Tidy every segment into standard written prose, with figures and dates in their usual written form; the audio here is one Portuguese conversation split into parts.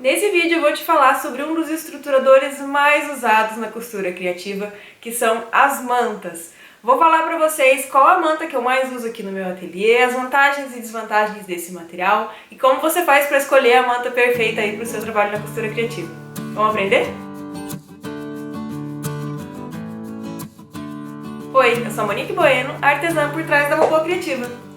Nesse vídeo eu vou te falar sobre um dos estruturadores mais usados na costura criativa, que são as mantas. Vou falar para vocês qual a manta que eu mais uso aqui no meu ateliê, as vantagens e desvantagens desse material e como você faz para escolher a manta perfeita aí para o seu trabalho na costura criativa. Vamos aprender? Oi, eu sou a Monique Bueno, artesã por trás da Robô Criativa.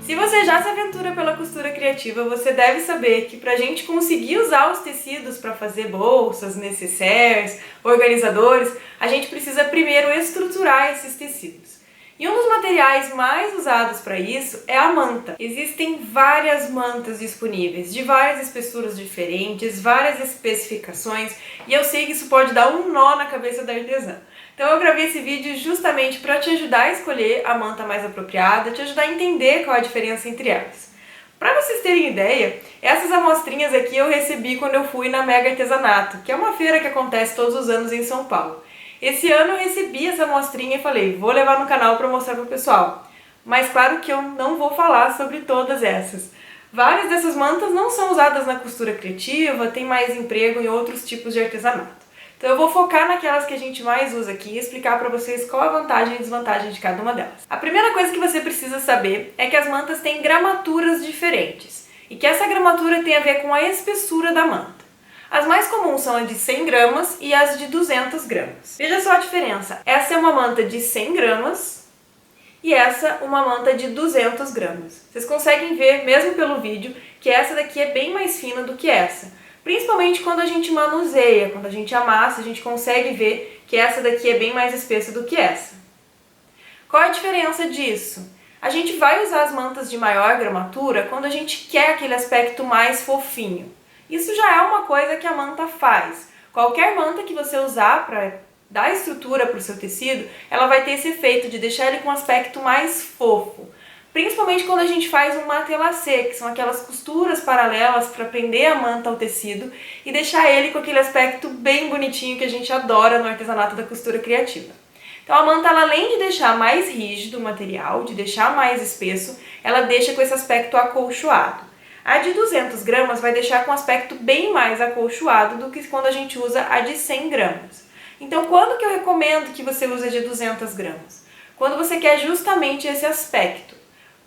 Se você já se aventura pela costura criativa, você deve saber que para a gente conseguir usar os tecidos para fazer bolsas, nécessaires, organizadores, a gente precisa primeiro estruturar esses tecidos. E um dos materiais mais usados para isso é a manta. Existem várias mantas disponíveis, de várias espessuras diferentes, várias especificações, e eu sei que isso pode dar um nó na cabeça da artesã. Então eu gravei esse vídeo justamente para te ajudar a escolher a manta mais apropriada, te ajudar a entender qual a diferença entre elas. Para vocês terem ideia, essas amostrinhas aqui eu recebi quando eu fui na Mega Artesanato, que é uma feira que acontece todos os anos em São Paulo. Esse ano eu recebi essa amostrinha e falei, vou levar no canal para mostrar para o pessoal. Mas claro que eu não vou falar sobre todas essas. Várias dessas mantas não são usadas na costura criativa, tem mais emprego em outros tipos de artesanato. Então eu vou focar naquelas que a gente mais usa aqui e explicar para vocês qual a vantagem e desvantagem de cada uma delas. A primeira coisa que você precisa saber é que as mantas têm gramaturas diferentes e que essa gramatura tem a ver com a espessura da manta. As mais comuns são as de 100 gramas e as de 200 gramas. Veja só a diferença. Essa é uma manta de 100 gramas e essa uma manta de 200 gramas. Vocês conseguem ver, mesmo pelo vídeo, que essa daqui é bem mais fina do que essa. Principalmente quando a gente manuseia, quando a gente amassa, a gente consegue ver que essa daqui é bem mais espessa do que essa. Qual é a diferença disso? A gente vai usar as mantas de maior gramatura quando a gente quer aquele aspecto mais fofinho. Isso já é uma coisa que a manta faz. Qualquer manta que você usar para dar estrutura para o seu tecido, ela vai ter esse efeito de deixar ele com um aspecto mais fofo. Principalmente quando a gente faz um matelassé, que são aquelas costuras paralelas para prender a manta ao tecido e deixar ele com aquele aspecto bem bonitinho que a gente adora no artesanato da costura criativa. Então a manta, ela, além de deixar mais rígido o material, de deixar mais espesso, ela deixa com esse aspecto acolchoado. A de 200 gramas vai deixar com um aspecto bem mais acolchoado do que quando a gente usa a de 100 gramas. Então quando que eu recomendo que você use a de 200 gramas? Quando você quer justamente esse aspecto.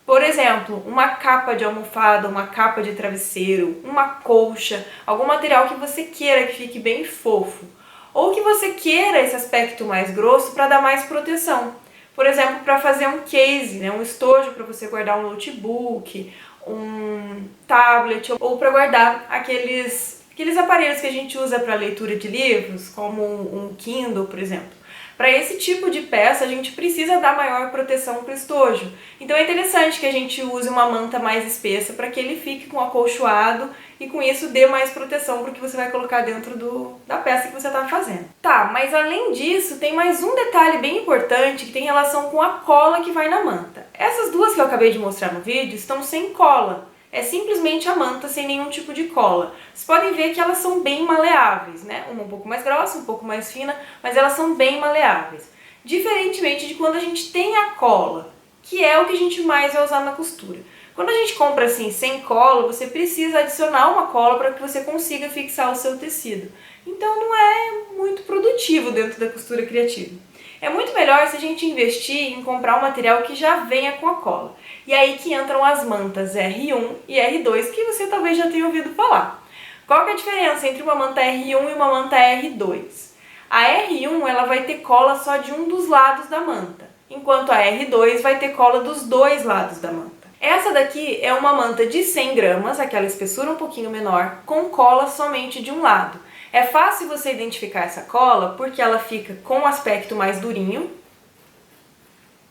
Por exemplo, uma capa de almofada, uma capa de travesseiro, uma colcha, algum material que você queira que fique bem fofo. Ou que você queira esse aspecto mais grosso para dar mais proteção. Por exemplo, para fazer um case, um estojo para você guardar um notebook, um tablet, ou para guardar aqueles aparelhos que a gente usa para leitura de livros, como um Kindle, por exemplo. Para esse tipo de peça, a gente precisa dar maior proteção para o estojo. Então é interessante que a gente use uma manta mais espessa para que ele fique com acolchoado e com isso dê mais proteção para o que você vai colocar dentro da peça que você está fazendo. Tá, mas além disso, tem mais um detalhe bem importante que tem relação com a cola que vai na manta. Essas duas que eu acabei de mostrar no vídeo estão sem cola. É simplesmente a manta sem nenhum tipo de cola. Vocês podem ver que elas são bem maleáveis, né? Uma um pouco mais grossa, um pouco mais fina, mas elas são bem maleáveis. Diferentemente de quando a gente tem a cola, que é o que a gente mais vai usar na costura. Quando a gente compra assim sem cola, você precisa adicionar uma cola para que você consiga fixar o seu tecido. Então não é muito produtivo dentro da costura criativa. É muito melhor se a gente investir em comprar um material que já venha com a cola. E aí que entram as mantas R1 e R2, que você talvez já tenha ouvido falar. Qual que é a diferença entre uma manta R1 e uma manta R2? A R1 ela vai ter cola só de um dos lados da manta, enquanto a R2 vai ter cola dos dois lados da manta. Essa daqui é uma manta de 100 gramas, aquela espessura um pouquinho menor, com cola somente de um lado. É fácil você identificar essa cola porque ela fica com um aspecto mais durinho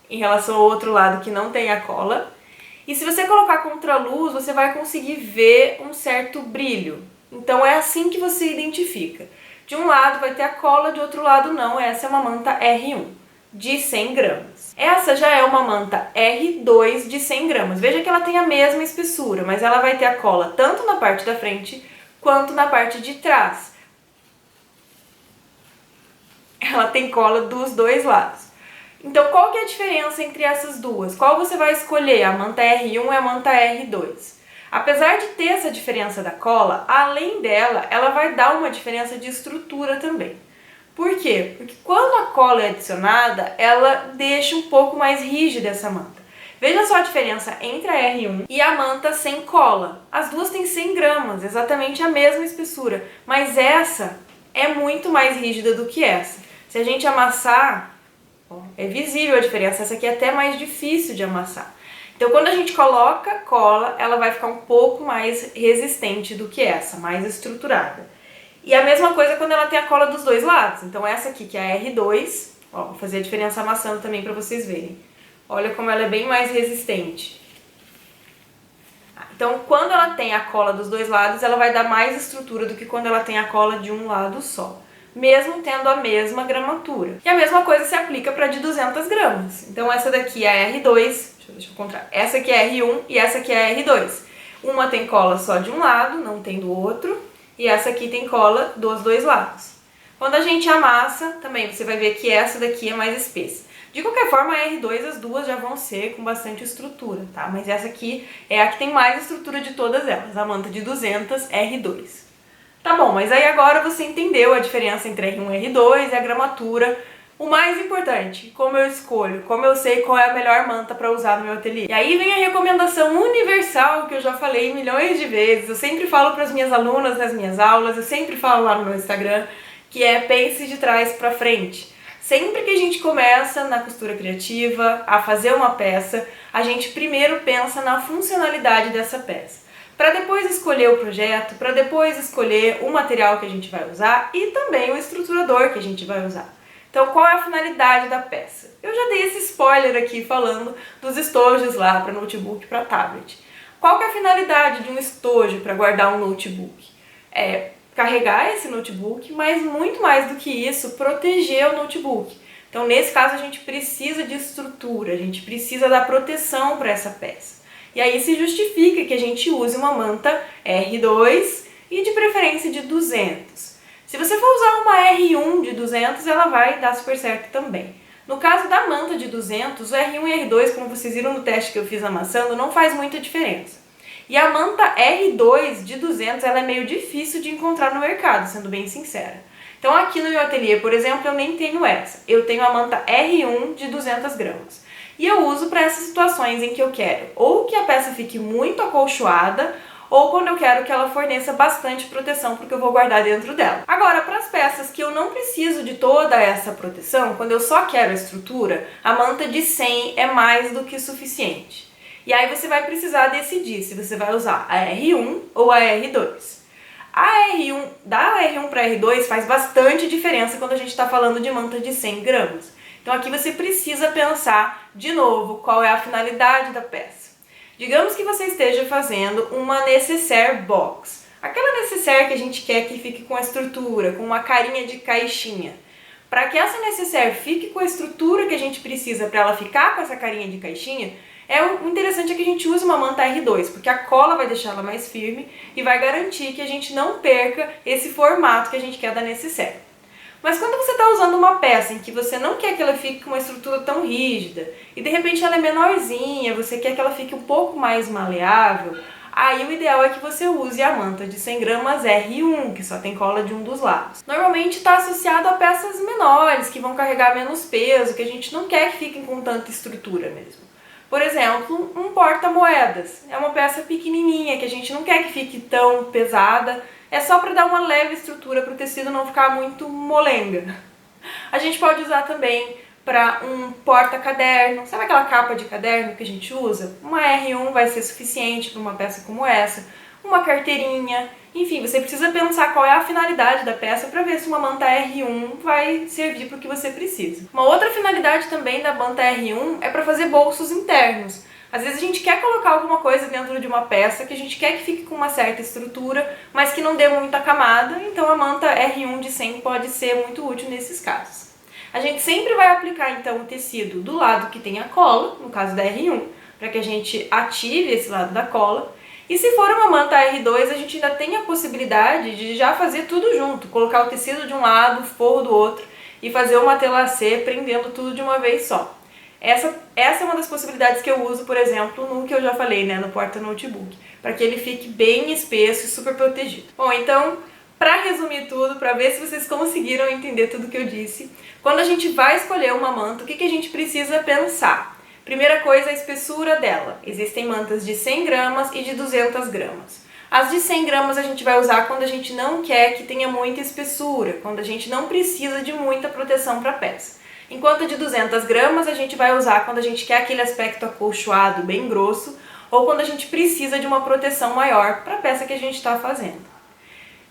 em relação ao outro lado que não tem a cola. E se você colocar contra a luz, você vai conseguir ver um certo brilho. Então é assim que você identifica. De um lado vai ter a cola, de outro lado não. Essa é uma manta R1 de 100 gramas. Essa já é uma manta R2 de 100 gramas. Veja que ela tem a mesma espessura, mas ela vai ter a cola tanto na parte da frente quanto na parte de trás. Ela tem cola dos dois lados. Então qual que é a diferença entre essas duas? Qual você vai escolher, a manta R1 e a manta R2? Apesar de ter essa diferença da cola, além dela, ela vai dar uma diferença de estrutura também. Por quê? Porque quando a cola é adicionada, ela deixa um pouco mais rígida essa manta. Veja só a diferença entre a R1 e a manta sem cola. As duas têm 100 gramas, exatamente a mesma espessura, mas essa é muito mais rígida do que essa. Se a gente amassar, é visível a diferença, essa aqui é até mais difícil de amassar. Então quando a gente coloca cola, ela vai ficar um pouco mais resistente do que essa, mais estruturada. E a mesma coisa quando ela tem a cola dos dois lados. Então essa aqui, que é a R2, vou fazer a diferença amassando também para vocês verem. Olha como ela é bem mais resistente. Então, quando ela tem a cola dos dois lados, ela vai dar mais estrutura do que quando ela tem a cola de um lado só, mesmo tendo a mesma gramatura. E a mesma coisa se aplica para de 200 gramas. Então, essa daqui é a R2, deixa eu contar. Essa aqui é a R1 e essa aqui é a R2. Uma tem cola só de um lado, não tem do outro, e essa aqui tem cola dos dois lados. Quando a gente amassa, também você vai ver que essa daqui é mais espessa. De qualquer forma, a R2, as duas já vão ser com bastante estrutura, tá? Mas essa aqui é a que tem mais estrutura de todas elas, a manta de 200 R2. Tá bom, mas aí agora você entendeu a diferença entre R1 e R2 e a gramatura. O mais importante, como eu escolho, como eu sei qual é a melhor manta para usar no meu ateliê. E aí vem a recomendação universal que eu já falei milhões de vezes, eu sempre falo para as minhas alunas nas minhas aulas, eu sempre falo lá no meu Instagram, que é pense de trás para frente. Sempre que a gente começa na costura criativa a fazer uma peça, a gente primeiro pensa na funcionalidade dessa peça, para depois escolher o projeto, para depois escolher o material que a gente vai usar e também o estruturador que a gente vai usar. Então, qual é a finalidade da peça? Eu já dei esse spoiler aqui falando dos estojos lá para notebook e para tablet. Qual que é a finalidade de um estojo para guardar um notebook? É carregar esse notebook, mas muito mais do que isso, proteger o notebook. Então, nesse caso, a gente precisa de estrutura, a gente precisa dar proteção para essa peça. E aí se justifica que a gente use uma manta R2 e de preferência de 200. Se você for usar uma R1 de 200, ela vai dar super certo também. No caso da manta de 200, o R1 e R2, como vocês viram no teste que eu fiz amassando, não faz muita diferença. E a manta R2 de 200, ela é meio difícil de encontrar no mercado, sendo bem sincera. Então aqui no meu ateliê, por exemplo, eu nem tenho essa. Eu tenho a manta R1 de 200 gramas. E eu uso para essas situações em que eu quero ou que a peça fique muito acolchoada, ou quando eu quero que ela forneça bastante proteção porque eu vou guardar dentro dela. Agora, para as peças que eu não preciso de toda essa proteção, quando eu só quero a estrutura, a manta de 100 é mais do que suficiente. E aí você vai precisar decidir se você vai usar a R1 ou a R2. A R1, da R1 para R2 faz bastante diferença quando a gente está falando de manta de 100 gramas. Então aqui você precisa pensar, de novo, qual é a finalidade da peça. Digamos que você esteja fazendo uma nécessaire box. Aquela nécessaire que a gente quer que fique com a estrutura, com uma carinha de caixinha. Para que essa nécessaire fique com a estrutura que a gente precisa para ela ficar com essa carinha de caixinha, o interessante é que a gente use uma manta R2, porque a cola vai deixar ela mais firme e vai garantir que a gente não perca esse formato que a gente quer da nécessaire. Mas quando você está usando uma peça em que você não quer que ela fique com uma estrutura tão rígida e de repente ela é menorzinha, você quer que ela fique um pouco mais maleável, aí o ideal é que você use a manta de 100 gramas R1, que só tem cola de um dos lados. Normalmente está associado a peças menores, que vão carregar menos peso, que a gente não quer que fiquem com tanta estrutura mesmo. Por exemplo, um porta-moedas. É uma peça pequenininha, que a gente não quer que fique tão pesada. É só para dar uma leve estrutura para o tecido não ficar muito molenga. A gente pode usar também para um porta-caderno. Sabe aquela capa de caderno que a gente usa? Uma R1 vai ser suficiente para uma peça como essa. Uma carteirinha. Enfim, você precisa pensar qual é a finalidade da peça para ver se uma manta R1 vai servir para o que você precisa. Uma outra finalidade também da manta R1 é para fazer bolsos internos. Às vezes a gente quer colocar alguma coisa dentro de uma peça que a gente quer que fique com uma certa estrutura, mas que não dê muita camada, então a manta R1 de 100 pode ser muito útil nesses casos. A gente sempre vai aplicar então o tecido do lado que tem a cola, no caso da R1, para que a gente ative esse lado da cola. E se for uma manta R2, a gente ainda tem a possibilidade de já fazer tudo junto, colocar o tecido de um lado, o forro do outro e fazer uma telacê prendendo tudo de uma vez só. Essa é uma das possibilidades que eu uso, por exemplo, no que eu já falei, né, no porta-notebook, para que ele fique bem espesso e super protegido. Bom, então, para resumir tudo, para ver se vocês conseguiram entender tudo que eu disse, quando a gente vai escolher uma manta, o que a gente precisa pensar? Primeira coisa, a espessura dela. Existem mantas de 100 gramas e de 200 gramas. As de 100 gramas a gente vai usar quando a gente não quer que tenha muita espessura, quando a gente não precisa de muita proteção para a peça. Enquanto a de 200 gramas a gente vai usar quando a gente quer aquele aspecto acolchoado, bem grosso, ou quando a gente precisa de uma proteção maior para a peça que a gente está fazendo.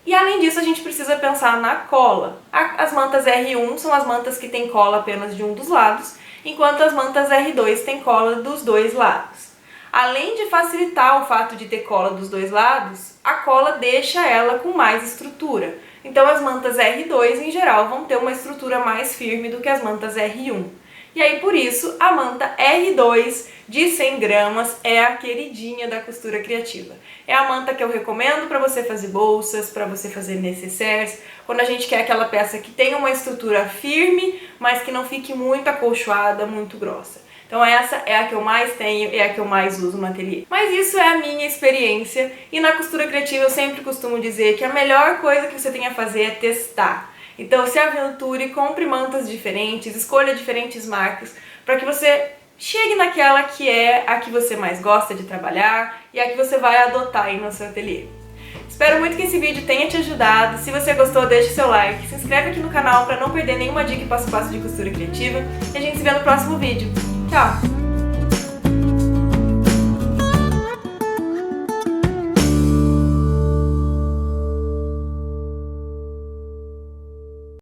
E além disso a gente precisa pensar na cola. As mantas R1 são as mantas que têm cola apenas de um dos lados, enquanto as mantas R2 têm cola dos dois lados. Além de facilitar o fato de ter cola dos dois lados, a cola deixa ela com mais estrutura. Então as mantas R2 em geral vão ter uma estrutura mais firme do que as mantas R1. E aí por isso a manta R2 de 100 gramas é a queridinha da costura criativa. É a manta que eu recomendo para você fazer bolsas, para você fazer nécessaires, quando a gente quer aquela peça que tenha uma estrutura firme, mas que não fique muito acolchoada, muito grossa. Então essa é a que eu mais tenho e é a que eu mais uso no ateliê. Mas isso é a minha experiência e na costura criativa eu sempre costumo dizer que a melhor coisa que você tem a fazer é testar. Então se aventure, compre mantas diferentes, escolha diferentes marcas para que você chegue naquela que é a que você mais gosta de trabalhar e a que você vai adotar aí no seu ateliê. Espero muito que esse vídeo tenha te ajudado. Se você gostou, deixe seu like, se inscreve aqui no canal para não perder nenhuma dica e passo a passo de costura criativa e a gente se vê no próximo vídeo. Tchau!